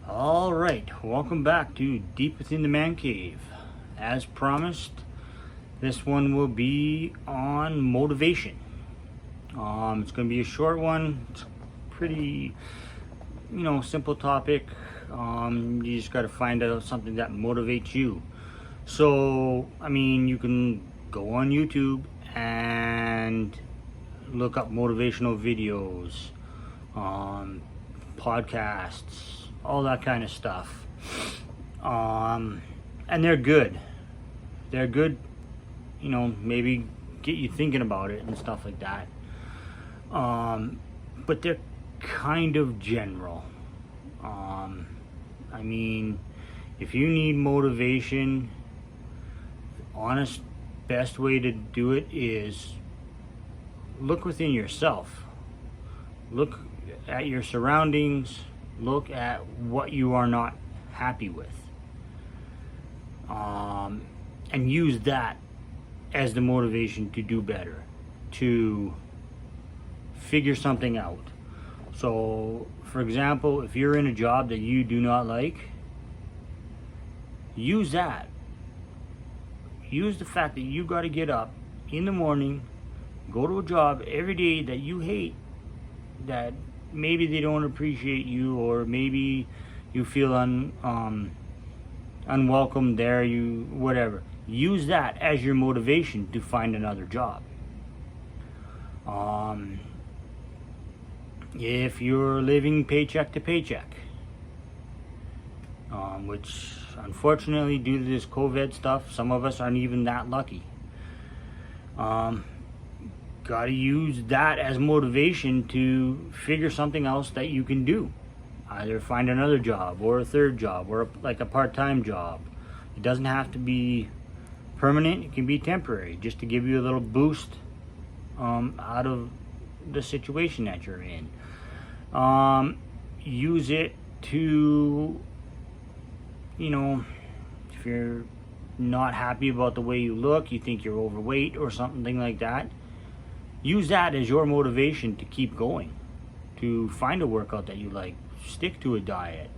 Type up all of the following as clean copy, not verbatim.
All right, welcome back to Deep Within the Man Cave. As promised, this one will be on motivation. It's going to be a short one. It's pretty, simple topic. You just got to find out something that motivates you. So, you can go on YouTube and look up motivational videos, podcasts, all that kind of stuff. And they're good. They're good, maybe get you thinking about it and stuff like that. But they're kind of general. If you need motivation, the honest best way to do it is look within yourself. Look at your surroundings. Look at what you are not happy with. And use that as the motivation to do better, to figure something out. So, for example, if you're in a job that you do not like, use that. Use the fact that you got to get up in the morning, go to a job every day that you hate, that maybe they don't appreciate you, or maybe you feel unwelcome there, whatever. Use that as your motivation to find another job. If you're living paycheck to paycheck, which unfortunately due to this COVID stuff, some of us aren't even that lucky. Got to use that as motivation to figure something else that you can do. Either find another job or a third job or like a part-time job. It doesn't have to be permanent. It can be temporary, just to give you a little boost out of the situation that you're in. Use it to, if you're not happy about the way you look, you think you're overweight or something like that, use that as your motivation to keep going, to find a workout that you like, stick to a diet,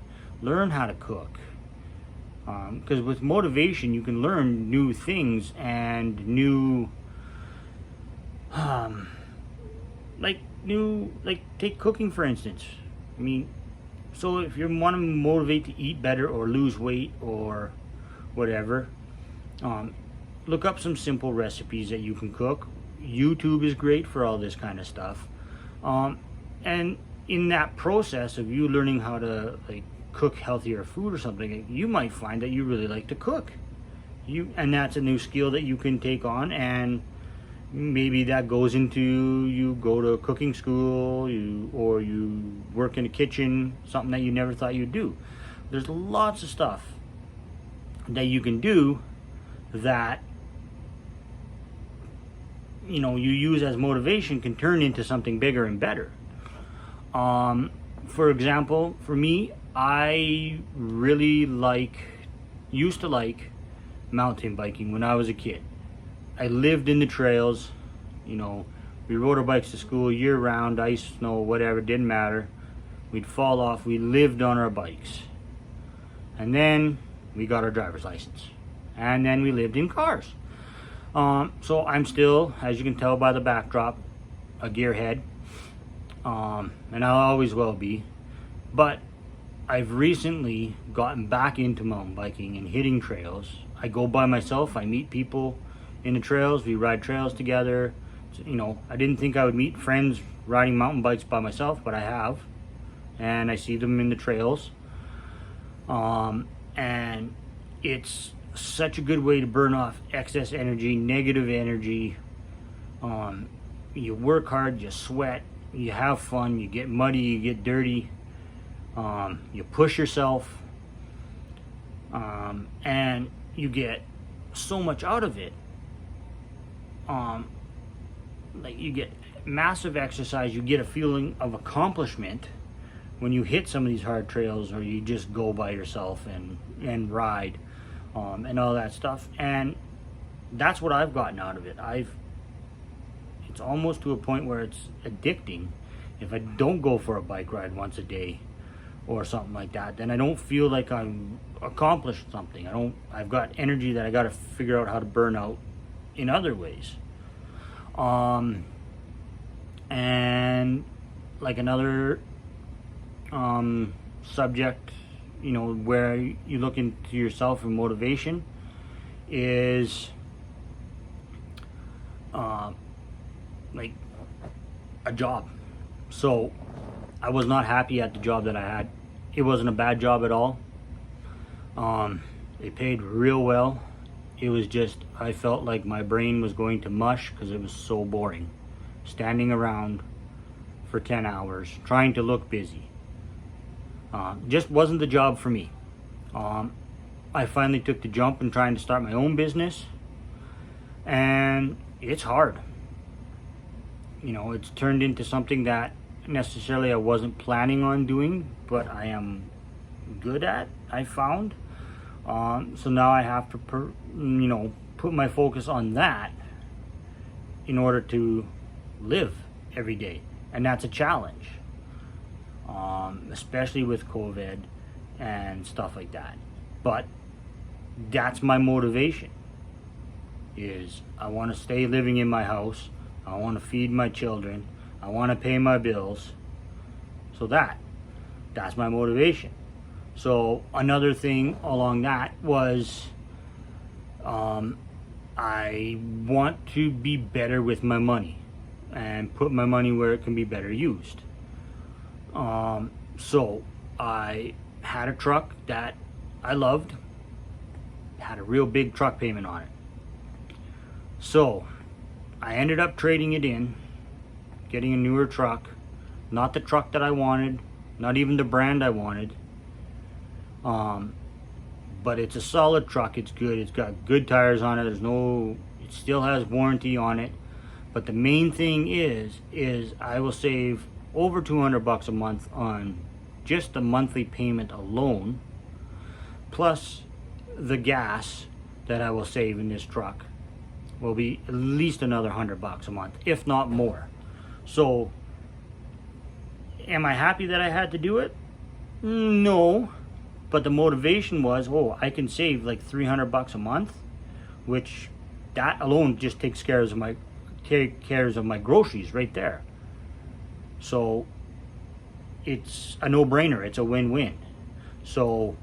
learn how to cook. Because with motivation, you can learn new things and new, take cooking for instance. So if you want to motivate to eat better or lose weight or whatever, look up some simple recipes that you can cook. YouTube is great for all this kind of stuff. And in that process of you learning how to cook healthier food or something, you might find that you really like to cook. And that's a new skill that you can take on, and maybe that goes into you go to cooking school, or you work in a kitchen, something that you never thought you'd do. There's lots of stuff that you can do that you use as motivation can turn into something bigger and better. For example, for me, I really used to like mountain biking when I was a kid. I lived in the trails, we rode our bikes to school year round, ice, snow, whatever, didn't matter. We'd fall off, we lived on our bikes. And then we got our driver's license. And then we lived in cars. So I'm still, as you can tell by the backdrop, a gearhead. And I'll always will be. But I've recently gotten back into mountain biking and hitting trails. I go by myself, I meet people in the trails, we ride trails together. I didn't think I would meet friends riding mountain bikes by myself, but I have. And I see them in the trails. And it's such a good way to burn off excess energy, negative energy. You work hard, you sweat, you have fun, you get muddy, you get dirty, you push yourself, and you get so much out of it. You get massive exercise, you get a feeling of accomplishment when you hit some of these hard trails, or you just go by yourself and ride, and all that stuff. And that's what I've gotten out of it. It's almost to a point where it's addicting if I don't go for a bike ride once a day, or something like that, then I don't feel like I'm accomplished something. I've got energy that I got to figure out how to burn out in other ways. And like another subject, where you look into yourself and motivation is like a job. So I was not happy at the job that I had. It wasn't a bad job at all. It paid real well. It was just, I felt like my brain was going to mush because it was so boring. Standing around for 10 hours, trying to look busy. Just wasn't the job for me. I finally took the jump in trying to start my own business. And it's hard. It's turned into something that necessarily I wasn't planning on doing, but I am good at, I found. So now I have to put my focus on that in order to live every day, and that's a challenge, especially with COVID and stuff like that. But that's my motivation, is I want to stay living in my house. I want to feed my children. I want to pay my bills. So that's my motivation. So another thing along that was I want to be better with my money and put my money where it can be better used. So I had a truck that I loved, had a real big truck payment on it. So I ended up trading it in, getting a newer truck, not the truck that I wanted, not even the brand I wanted. But it's a solid truck. It's good. It's got good tires on it. It still has warranty on it. But the main thing is I will save over $200 a month on just the monthly payment alone, plus the gas that I will save in this truck will be at least another $100 a month, if not more. So, am I happy that I had to do it? No. But the motivation was, I can save like $300 a month, which that alone just takes care of my groceries right there. So it's a no-brainer. It's a win-win. So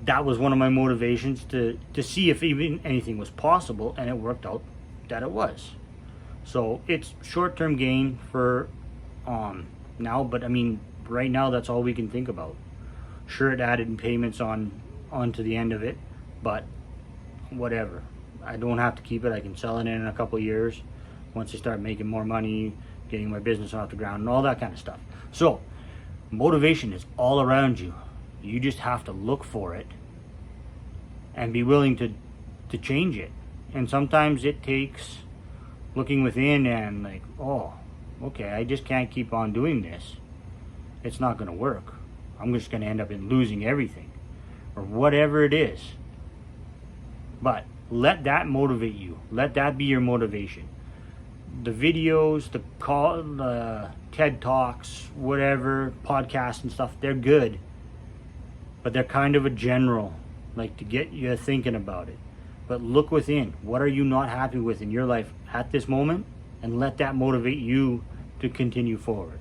that was one of my motivations to see if even anything was possible, and it worked out that it was. So it's short-term gain for now, but I mean, right now that's all we can think about. Sure, it added payments onto the end of it, but whatever. I don't have to keep it. I can sell it in a couple of years once I start making more money, getting my business off the ground, and all that kind of stuff. So motivation is all around you. You just have to look for it and be willing to change it. And sometimes it takes looking within and like, okay, I just can't keep on doing this. It's not going to work. I'm just going to end up in losing everything, or whatever it is. But let that motivate you. Let that be your motivation. The videos, the TED Talks, whatever, podcasts and stuff, they're good. But they're kind of a general, like to get you thinking about it. But look within. What are you not happy with in your life at this moment? And let that motivate you to continue forward.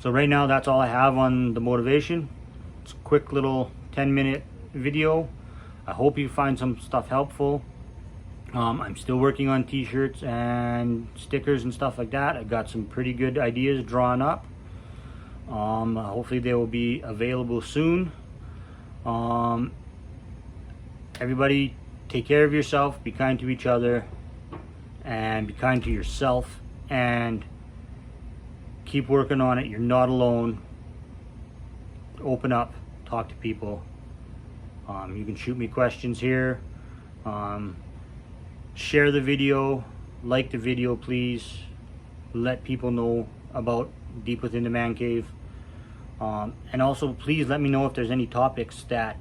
So right now, that's all I have on the motivation. It's a quick little 10-minute video. I hope you find some stuff helpful. I'm still working on t-shirts and stickers and stuff like that. I've got some pretty good ideas drawn up. Hopefully they will be available soon. Everybody take care of yourself, be kind to each other, and be kind to yourself, and keep working on it. You're not alone. Open up, talk to people. You can shoot me questions here. Share the video, like the video, please. Let people know about Deep Within the Man Cave. And also, please let me know if there's any topics that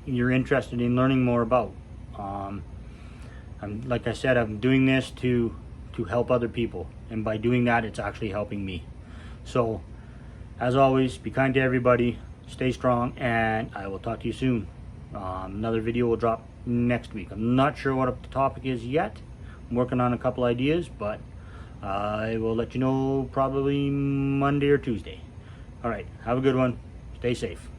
you're interested in learning more about. Like I said, I'm doing this to help other people, and by doing that, it's actually helping me. So As always, be kind to everybody, stay strong, and I will talk to you soon. Another video will drop next week. I'm not sure what the topic is yet. I'm working on a couple ideas, but I will let you know probably Monday or Tuesday. All right, have a good one. Stay safe.